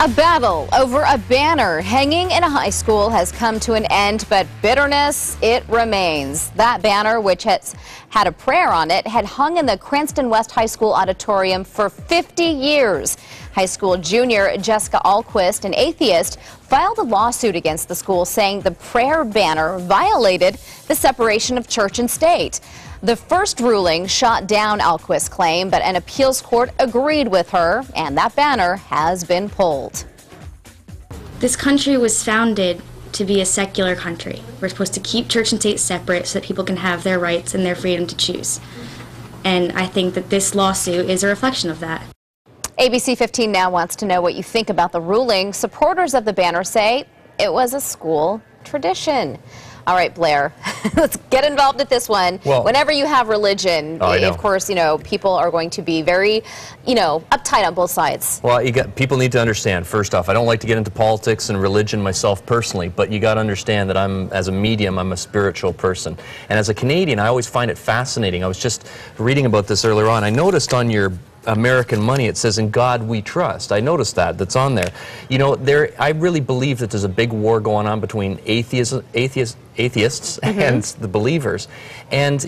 A battle over a banner hanging in a high school has come to an end, but bitterness, it remains. That banner, which has had a prayer on it, had hung in the Cranston West High School auditorium for 50 years. High school junior Jessica Ahlquist, an atheist, filed a lawsuit against the school saying the prayer banner violated the separation of church and state. The first ruling shot down Ahlquist's claim, but an appeals court agreed with her, and that banner has been pulled. This country was founded to be a secular country. We're supposed to keep church and state separate so that people can have their rights and their freedom to choose. And I think that this lawsuit is a reflection of that. ABC 15 now wants to know what you think about the ruling. Supporters of the banner say it was a school tradition. All right, Blair, let's get involved at this one. Well, whenever you have religion, of course, people are going to be very, uptight on both sides. Well, people need to understand, first off, I don't like to get into politics and religion myself personally, but you got to understand that as a medium, I'm a spiritual person. And as a Canadian, I always find it fascinating. I was just reading about this earlier on. I noticed on your American money, it says, "In God we trust." I noticed that's on there. I really believe that there's a big war going on between atheists and the believers. And,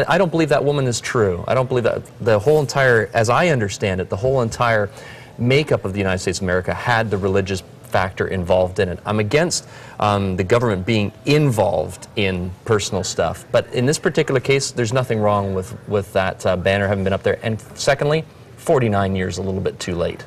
I don't believe that woman is true. I don't believe that the whole entire, as I understand it, the whole entire makeup of the United States of America had the religious factor involved in it. I'm against the government being involved in personal stuff, but in this particular case, there's nothing wrong with that banner having been up there. And secondly, 49 years, a little bit too late.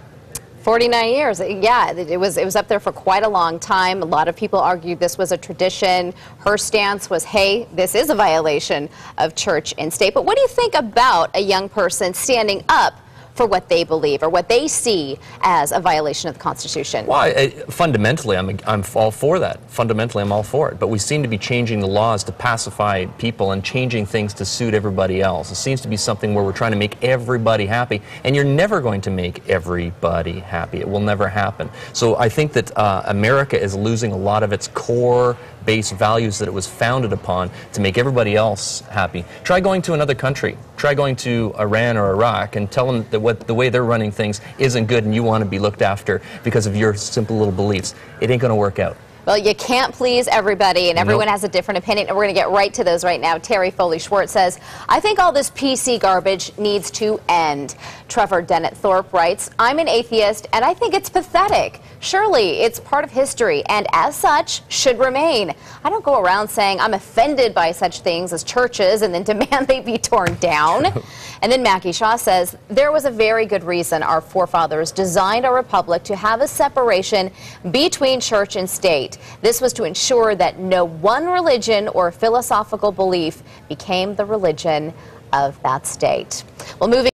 49 years, yeah, it was up there for quite a long time. A lot of people argued this was a tradition. Her stance was, hey, this is a violation of church and state. But what do you think about a young person standing up for what they believe or what they see as a violation of the Constitution? Well, fundamentally, I'm all for that. Fundamentally, I'm all for it. But we seem to be changing the laws to pacify people and changing things to suit everybody else. It seems to be something where we're trying to make everybody happy, and you're never going to make everybody happy. It will never happen. So I think that America is losing a lot of its core base values that it was founded upon to make everybody else happy. Try going to another country. Try going to Iran or Iraq and tell them that the way they're running things isn't good and you want to be looked after because of your simple little beliefs. It ain't going to work out. Well, you can't please everybody, and everyone has a different opinion, and we're going to get right to those right now. Terry Foley-Schwartz says, I think all this PC garbage needs to end. Trevor Dennett-Thorpe writes, I'm an atheist, and I think it's pathetic. Surely, it's part of history, and as such, should remain. I don't go around saying I'm offended by such things as churches and then demand they be torn down. And then Mackie Shaw says, there was a very good reason our forefathers designed our republic to have a separation between church and state. This was to ensure that no one religion or philosophical belief became the religion of that state. Well, moving